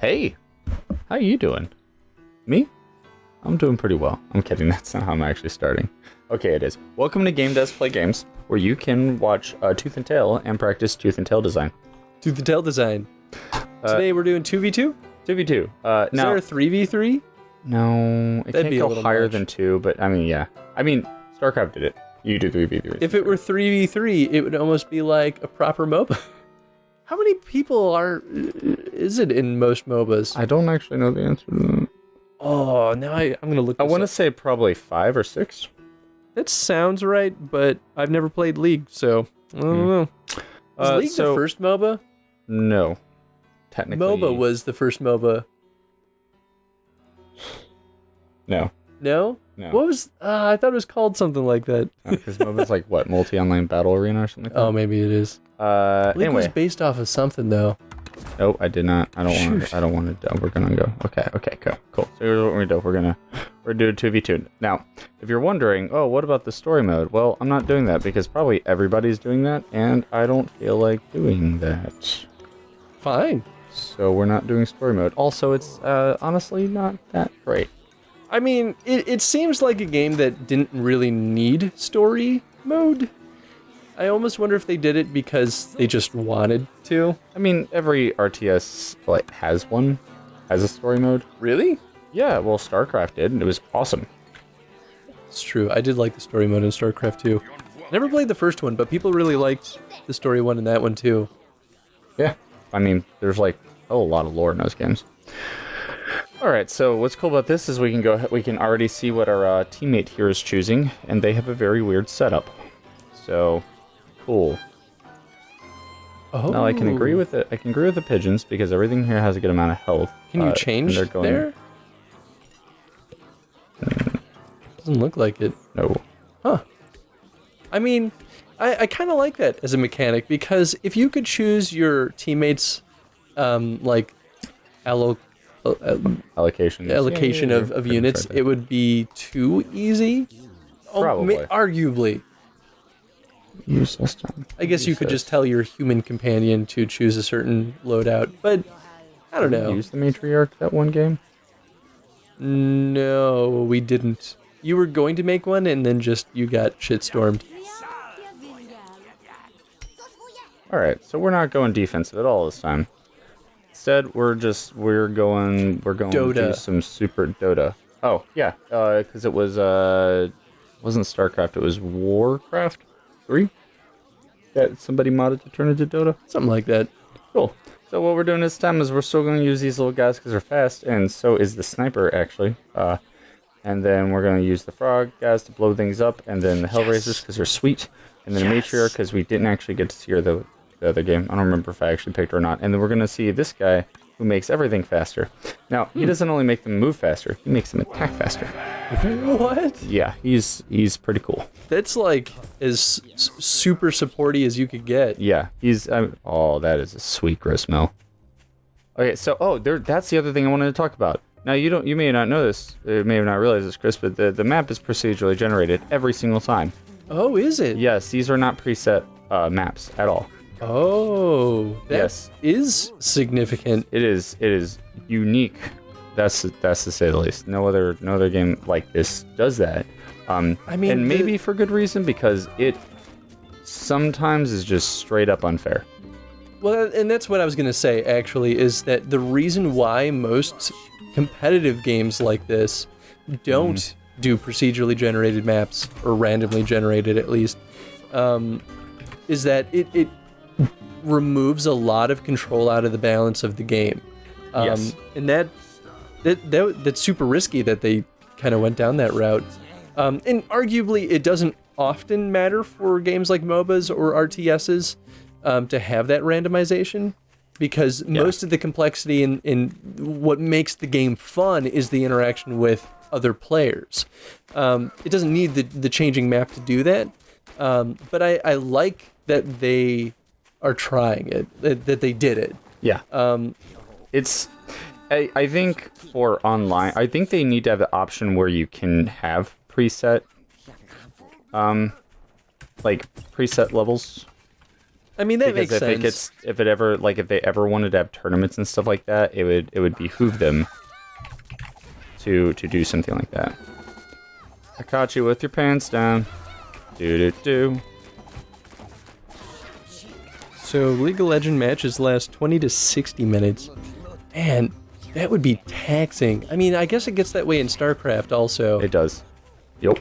Hey, how you doing? Me? I'm doing pretty well. I'm kidding, that's not how I'm actually starting. Okay, it is. Welcome to Game Devs Play Games, where you can watch Tooth and Tail and practice Tooth and Tail design. Tooth and Tail design. Today we're doing 2v2? 2v2. Is there a 3v3? No, it That'd can't be a go little higher much. than 2, but I mean, yeah. I mean, StarCraft did it. You do 3v3. If it were 3v3, it would almost be like a proper MOBA. How many people is it in most MOBAs? I don't actually know the answer to that. Oh, now I'm going to look I this want to up. say probably 5 or 6. That sounds right, but I've never played League, so I don't know. Was League the first MOBA? No. Technically. MOBA was the first MOBA. No. No? No. What was... I thought it was called something like that. Because MOBA's like, what, multi-online battle arena or something like that? Oh, maybe it is. League was Anyway. based off of something, though. Nope, I did not. I don't want Shoot. to. I don't want to. We're gonna go. Okay, cool. So here's what we're gonna do. We're doing 2v2. Now, if you're wondering, oh, what about the story mode? Well, I'm not doing that because probably everybody's doing that, and I don't feel like doing that. Fine. So we're not doing story mode. Also, it's honestly not that great. I mean, it seems like a game that didn't really need story mode. I almost wonder if they did it because they just wanted to. I mean, every RTS like has a story mode. Really? Yeah, well, StarCraft did, and it was awesome. It's true. I did like the story mode in StarCraft 2. Never played the first one, but people really liked the story one in that one too. Yeah, I mean, there's like a lot of lore in those games. All right, so what's cool about this is we can already see what our teammate here is choosing, and they have a very weird setup. So, cool. Oh. Now I can agree with it. I can agree with the pigeons because everything here has a good amount of health. Can you change and they're going, there? Doesn't look like it. No. Huh. I mean, I kind of like that as a mechanic because if you could choose your teammates, like, Allocation of units, it would be too easy. Probably. Arguably. Use this time. I guess you could just tell your human companion to choose a certain loadout, but I don't know. Use the matriarch that one game. No, we didn't. You were going to make one, and then you got shitstormed. All right, so we're not going defensive at all this time. Instead, we're going to do Dota. some super Dota. Oh yeah, because it was wasn't StarCraft, it was Warcraft 3 that somebody modded to turn into Dota. Something like that. Cool. So what we're doing this time is we're still going to use these little guys because they're fast, and so is the sniper actually. And then we're going to use the frog guys to blow things up, and then the Hellraisers because they're sweet, and then the Matriarch because we didn't actually get to see her the other game. I don't remember if I actually picked her or not. And then we're going to see this guy who makes everything faster. Now, he doesn't only make them move faster, he makes them attack faster. What? Yeah, he's pretty cool. That's like as super supporty as you could get. Yeah, oh, that is a sweet gristmill. Okay, so that's the other thing I wanted to talk about. Now you may not know this, you may not realize this, Chris, but the map is procedurally generated every single time. Oh, is it? Yes, these are not preset maps at all. Oh, that Yes. is significant. It is unique. That's to say the least. No other game like this does that. I mean, and maybe for good reason because it sometimes is just straight up unfair. Well, and that's what I was going to say, actually, is that the reason why most competitive games like this don't do procedurally generated maps, or randomly generated at least, is that it removes a lot of control out of the balance of the game. Yes. And that's super risky that they kind of went down that route. And arguably, it doesn't often matter for games like MOBAs or RTSs to have that randomization, because most of the complexity in what makes the game fun is the interaction with other players. It doesn't need the changing map to do that, but I like that they are trying it, that they did it. Yeah. I think for online, I think they need to have the option where you can have preset, like preset levels. I mean, that makes Because sense. if they ever wanted to have tournaments and stuff like that, it would behoove them to do something like that. I caught you with your pants down. Do. So League of Legends matches last 20 to 60 minutes. Man, that would be taxing. I mean, I guess it gets that way in StarCraft also. It does. Yep.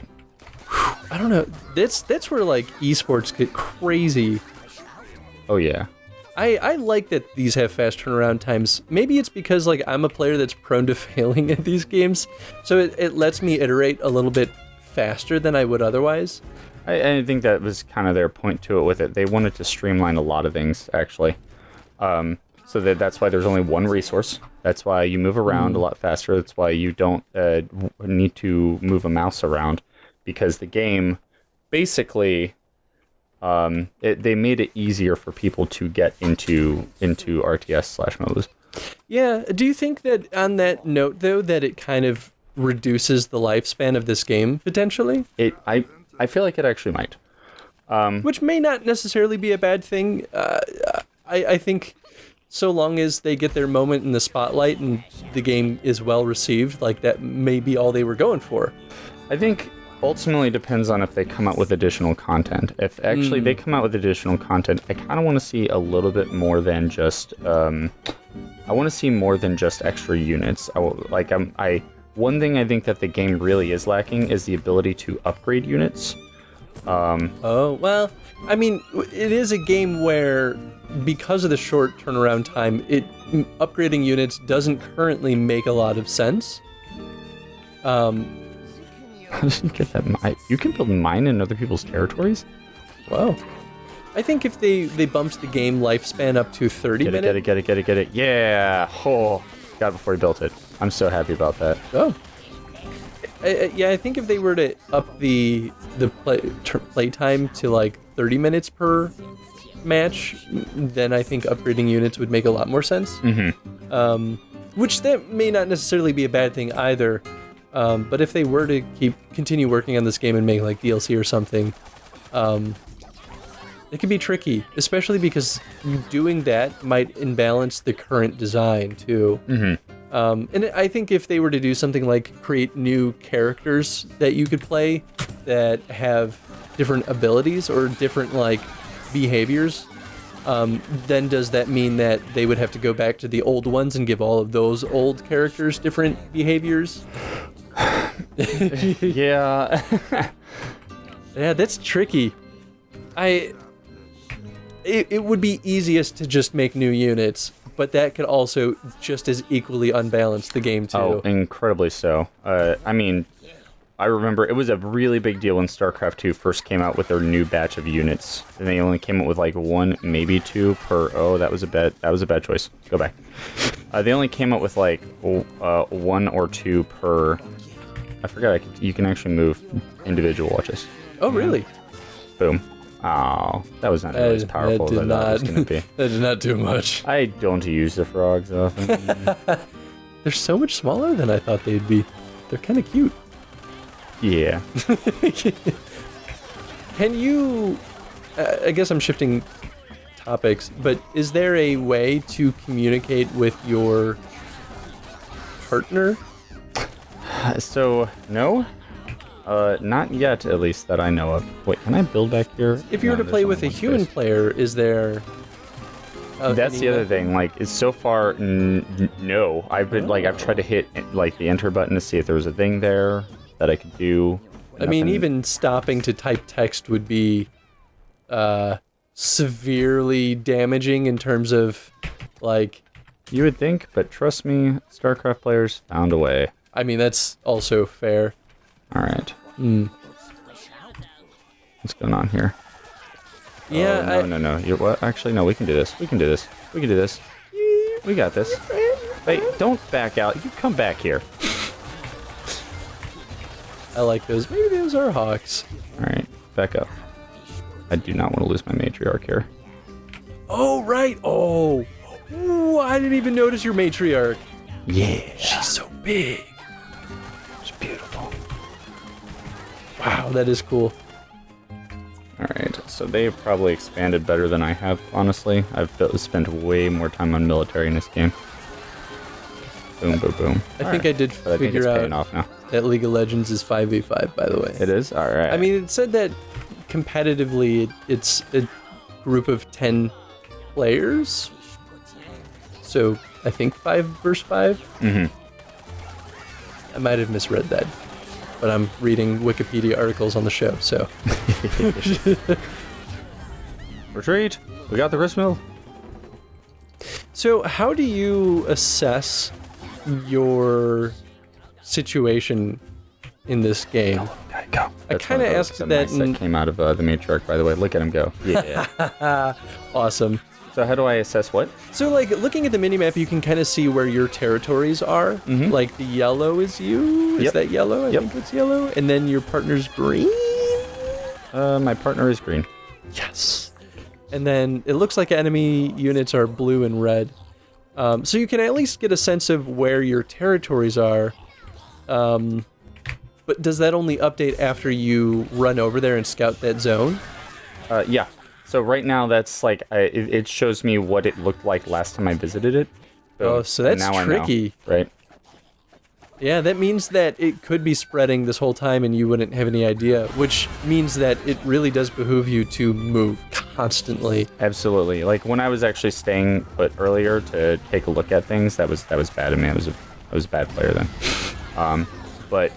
I don't know. That's where like esports get crazy. Oh yeah. I like that these have fast turnaround times. Maybe it's because like I'm a player that's prone to failing at these games, so it lets me iterate a little bit faster than I would otherwise. I think that was kind of their point to it with it. They wanted to streamline a lot of things, actually. So that's why there's only one resource. That's why you move around a lot faster. That's why you don't need to move a mouse around. Because the game, basically, they made it easier for people to get into RTS/MOBAs. Yeah, do you think that on that note, though, that it kind of reduces the lifespan of this game, potentially? I feel like it actually might. Which may not necessarily be a bad thing. I think so long as they get their moment in the spotlight and the game is well received, like that may be all they were going for. I think ultimately depends on if they come out with additional content. If actually they come out with additional content, I kind of want to see a little bit more than just. I want to see more than just extra units. One thing I think that the game really is lacking is the ability to upgrade units. Oh, well, I mean, it is a game where, because of the short turnaround time, upgrading units doesn't currently make a lot of sense. How did you get that mine? You can build mine in other people's territories? Wow. I think if they bumped the game lifespan up to 30 minutes... Get it. Yeah! Oh, got it before he built it. I'm so happy about that. Oh. I think if they were to up the play time to like 30 minutes per match, then I think upgrading units would make a lot more sense. Mm-hmm. Which that may not necessarily be a bad thing either. But if they were to continue working on this game and make like DLC or something, it could be tricky, especially because doing that might imbalance the current design too. Mm-hmm. And I think if they were to do something like create new characters that you could play that have different abilities or different like behaviors, then does that mean that they would have to go back to the old ones and give all of those old characters different behaviors? Yeah. Yeah, that's tricky. It would be easiest to just make new units, but that could also just as equally unbalance the game too. Oh, incredibly so. I mean, I remember it was a really big deal when StarCraft 2 first came out with their new batch of units, and they only came out with like one, maybe two per. Oh, that was a bad choice. Go back. They only came out with like one or two per. I forgot you can actually move individual watches. Oh, really? Boom. Oh, that was not nearly as powerful as I thought it was going to be. That did not do much. I don't use the frogs often. They're so much smaller than I thought they'd be. They're kind of cute. Yeah. Can you... I guess I'm shifting topics, but is there a way to communicate with your partner? So, no. Not yet, at least, that I know of. Wait, can I build back here? If you were to play with a human player, is there... That's the other thing. Like, it's so far, no. I've tried to hit like the enter button to see if there was a thing there that I could do. I mean, even stopping to type text would be severely damaging in terms of, like... You would think, but trust me, StarCraft players found a way. I mean, that's also fair. All right. What's going on here? Yeah, No. What? Actually, no. We can do this. We can do this. We got this. Wait, don't back out. You come back here. I like those. Maybe those are hawks. All right, back up. I do not want to lose my matriarch here. Oh, right. Oh. Ooh, I didn't even notice your matriarch. Yeah. She's so big. It's beautiful. Wow, that is cool. All right, so they've probably expanded better than I have, honestly. I've spent way more time on military in this game. Boom, boom, boom. I think I did But I think it's figure paying out off now. that League of Legends is 5v5, by the way. It is? All right. I mean, it said that competitively it's a group of 10 players. So I think 5 versus 5. Mm-hmm. I might have misread that, but I'm reading Wikipedia articles on the show, so. Retreat! We got the gristmill. So how do you assess your situation in this game? Go. I kind of asked that that came out of the matriarch, by the way. Look at him go. Yeah. Awesome. So how do I assess what? So, like, looking at the minimap, you can kind of see where your territories are. Mhm. Like, the yellow is you. Is Yep. that yellow? I Yep. think it's yellow. And then your partner's green? My partner is green. Yes. And then it looks like enemy units are blue and red. So you can at least get a sense of where your territories are. But does that only update after you run over there and scout that zone? Yeah. So right now, that's like it shows me what it looked like last time I visited it. Oh, so that's now tricky. I know, right? Yeah, that means that it could be spreading this whole time and you wouldn't have any idea, which means that it really does behoove you to move constantly. Absolutely. Like when I was actually staying put earlier to take a look at things, that was bad of me. I was a bad player then. But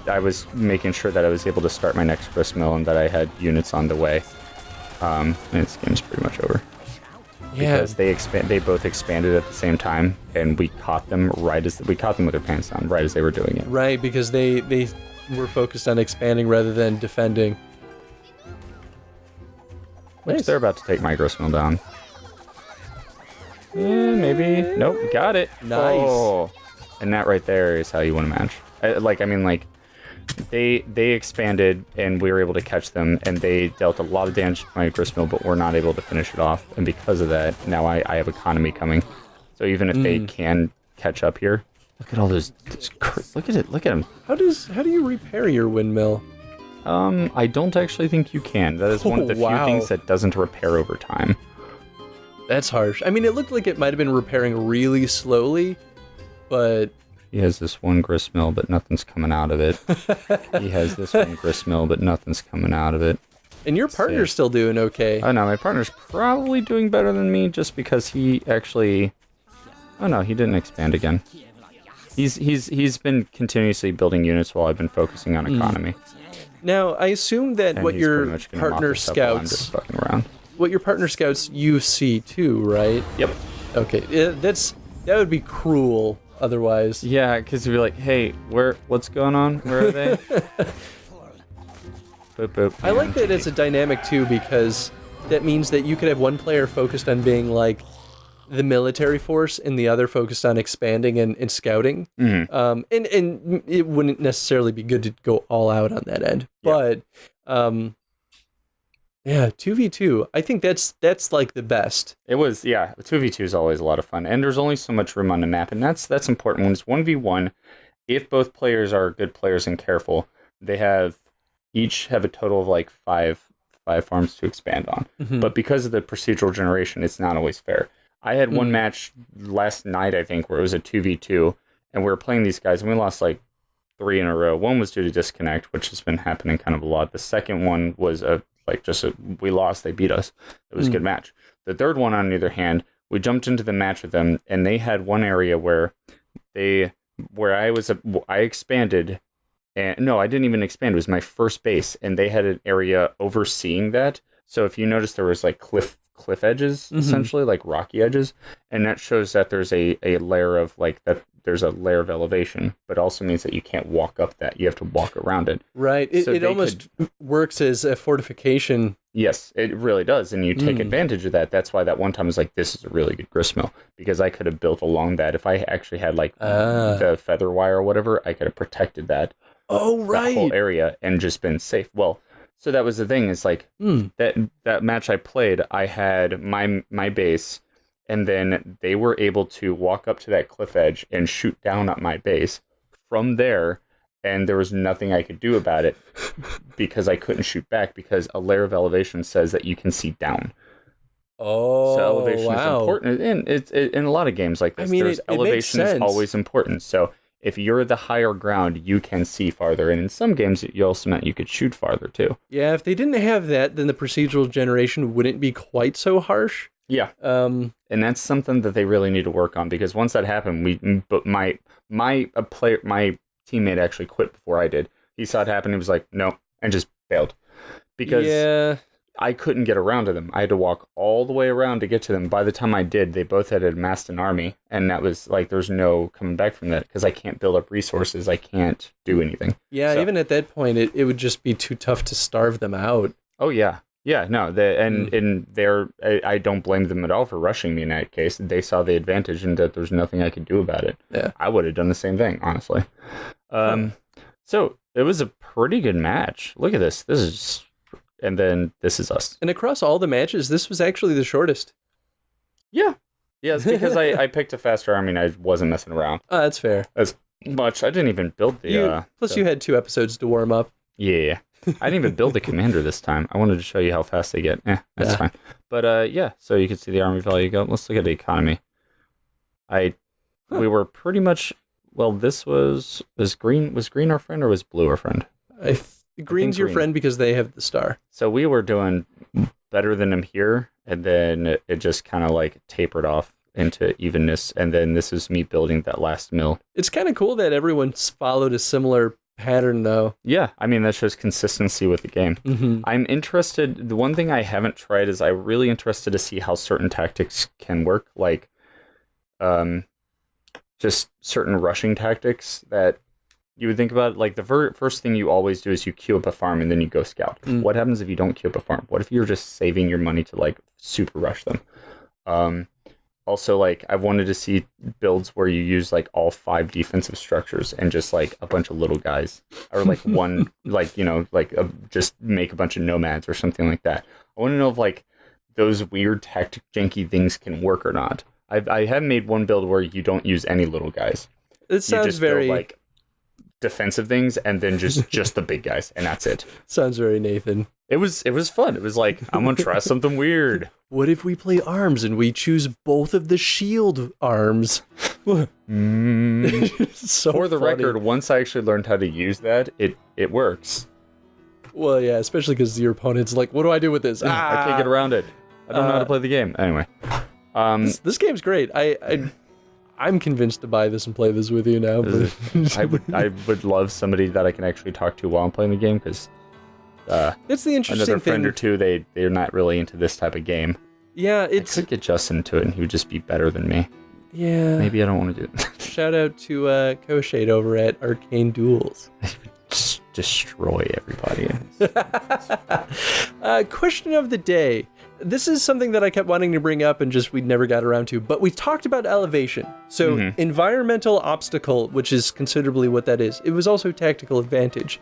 I was making sure that I was able to start my next gristmill and that I had units on the way. And this game's pretty much over. Yeah. Because they both expanded at the same time, and we caught them we caught them with their pants down right as they were doing it. Right, because they were focused on expanding rather than defending. Which Nice. they're about to take my gristmill down. Maybe. Nope, got it. Nice. Oh. And that right there is how you win a match. They expanded, and we were able to catch them, and they dealt a lot of damage to my gristmill, but we're not able to finish it off. And because of that, now I have economy coming. So even if they can catch up here, look at all those look at them. How do you repair your windmill? I don't actually think you can. That is one of the few Wow. things that doesn't repair over time. That's harsh. I mean, it looked like it might have been repairing really slowly, but He has this one gristmill, but nothing's coming out of it. He has this one gristmill, but nothing's coming out of it. and your partner's still doing okay. Oh no, my partner's probably doing better than me just because he actually... Oh no, he didn't expand again. He's been continuously building units while I've been focusing on economy. Now, I assume that And what he's your pretty much gonna mop partner this up while I'm just scouts, fucking around. what your partner scouts you see too, right? Yep. Okay, that would be cruel otherwise. Yeah, because you'd be like, hey, what's going on? Where are they? Boop, boop. I like that it's a dynamic too, because that means that you could have one player focused on being like the military force and the other focused on expanding and scouting. Mhm. And it wouldn't necessarily be good to go all out on that end. Yeah. But yeah, 2v2. I think that's like the best. It was, yeah, 2v2 is always a lot of fun, and there's only so much room on the map, and that's important. When it's 1v1, if both players are good players and careful, they each have a total of like five farms to expand on. Mhm. But because of the procedural generation, it's not always fair. I had one match last night, I think, where it was a 2v2, and we were playing these guys, and we lost like 3 in a row. One was due to disconnect, which has been happening kind of a lot. The second one was we lost, they beat us. It was a good match. The third one, on the other hand, we jumped into the match with them, and they had one area where I expanded, and no, I didn't even expand. It was my first base, and they had an area overseeing that. So if you notice, there was like cliff edges, essentially, like rocky edges, and that shows that there's a layer of there's a layer of elevation, but also means that you can't walk up that. You have to walk around it. Right. So It they almost works as a fortification. Yes, it really does, and you take advantage of that. That's why that one time I was like, this is a really good gristmill, because I could have built along that. If I actually had the feather wire or whatever, I could have protected that, Oh, that right. whole area and just been safe. Well, so that was the thing, is like that match I played, I had my base, and then they were able to walk up to that cliff edge and shoot down at my base. From there, and there was nothing I could do about it because I couldn't shoot back because a layer of elevation says that you can see down. Oh, So elevation is wow. important, and it's in a lot of games like this. I mean, there's it makes elevation is sense. always important. So if you're the higher ground, you can see farther, and in some games, it also meant you could shoot farther too. Yeah, if they didn't have that, then the procedural generation wouldn't be quite so harsh. Yeah, and that's something that they really need to work on because once that happened, but my teammate actually quit before I did. He saw it happen, he was like, no, and just bailed because Yeah. I couldn't get around to them. I had to walk all the way around to get to them. By the time I did, they both had amassed an army, and that was like, there's no coming back from that because I can't build up resources. I can't do anything. Yeah, So- even at that point, it would just be too tough to starve them out. Oh yeah, yeah. No, I don't blame them at all for rushing me in that case. They saw the advantage and that there's nothing I could do about it. Yeah. I would have done the same thing, honestly. So it was a pretty good match. Look at this. And then this is us. And across all the matches, this was actually the shortest. Yeah. Yeah, it's because I picked a faster army and I wasn't messing around Oh, that's fair. as much. I didn't even build the... You had 2 episodes to warm up. Yeah. I didn't even build the commander this time. I wanted to show you how fast they get. That's Yeah. fine. But yeah, so you can see the army value go. Let's look at the economy. We were pretty much... Well, this was green our friend or was blue our friend? Green's your green. friend because they have the star. So we were doing better than him here, and then it just kind of like tapered off into evenness, and then this is me building that last mill. It's kind of cool that everyone's followed a similar pattern, though. Yeah, I mean, that shows consistency with the game. Mm-hmm. I'm interested, the one thing I haven't tried is I'm really interested to see how certain tactics can work, like just certain rushing tactics that you would think about. Like the first thing you always do is you queue up a farm and then you go scout. What happens if you don't queue up a farm? What if you're just saving your money to like super rush them? Also, like, I've wanted to see builds where you use like all 5 defensive structures and just like a bunch of little guys, or like one, like, you know, like just make a bunch of nomads or something like that. I want to know if like those weird tactic janky things can work or not. I have made one build where you don't use any little guys. It sounds You just very build like defensive things and then just the big guys, and that's it. sounds very Nathan. It was fun. It was like, I'm gonna try something weird. What if we play arms and we choose both of the shield arms? So For the funny. record, once I actually learned how to use that, it works. Well, yeah, especially because your opponent's like, what do I do with this? I can't get around it. I don't know how to play the game. Anyway, This game's great. I'm convinced to buy this and play this with you now. But I would love somebody that I can actually talk to while I'm playing the game, because it's the interesting another thing. friend or two, they're not really into this type of game. Yeah, I it's could get Justin to it, and he would just be better than me. yeah. Maybe I don't want to do it. Shout out to Koshade over at Arcane Duels. Just destroy everybody. Question of the day. This is something that I kept wanting to bring up and just we never got around to, but we talked about elevation. So environmental obstacle, which is considerably what that is. It was also tactical advantage.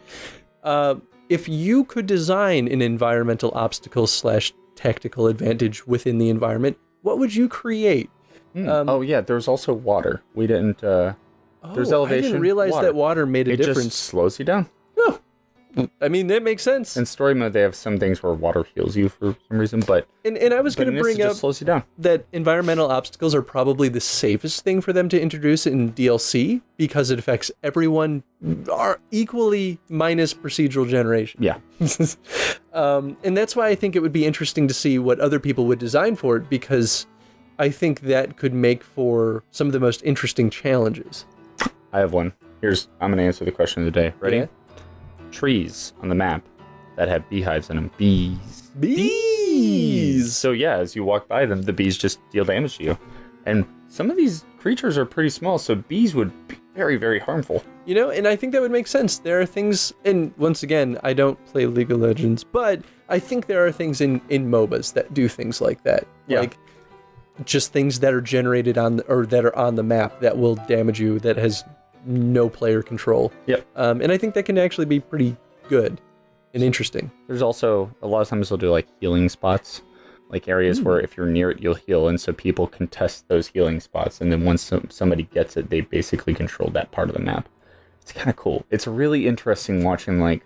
If you could design an environmental obstacle / tactical advantage within the environment, what would you create? Oh yeah, there's also water. We didn't. There's elevation. I didn't realize that water made a It difference. just slows you down. Oh. I mean, that makes sense. In story mode, they have some things where water heals you for some reason, but And I was going to bring it up just slows you down. that environmental obstacles are probably the safest thing for them to introduce in DLC because it affects everyone are equally minus procedural generation. Yeah. And that's why I think it would be interesting to see what other people would design for it, because I think that could make for some of the most interesting challenges. I have one. I'm going to answer the question of the day. Ready? Yeah. Trees on the map that have beehives in them. Bees. Bees! So yeah, as you walk by them, the bees just deal damage to you. And some of these creatures are pretty small, so bees would be very, very harmful. You know, and I think that would make sense. There are things, and once again, I don't play League of Legends, but I think there are things in MOBAs that do things like that. Yeah. Like just things that are generated or that are on the map that will damage you, that has no player control. Yep. And I think that can actually be pretty good and interesting. There's also, a lot of times they'll do like healing spots, like areas where if you're near it, you'll heal. And so people contest those healing spots. And then once somebody gets it, they basically control that part of the map. it's kind of cool. It's really interesting watching like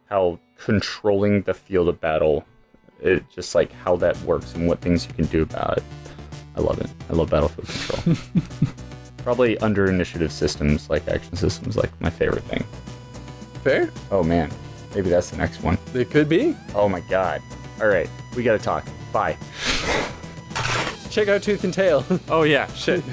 how controlling the field of battle, it just like how that works and what things you can do about it. I love it. I love battlefield control. Probably under initiative systems like action systems, like my favorite thing. Fair? Oh man, maybe that's the next one. It could be. Oh my god. All right, we gotta talk. Bye. Check out Tooth and Tail. Oh yeah, shit.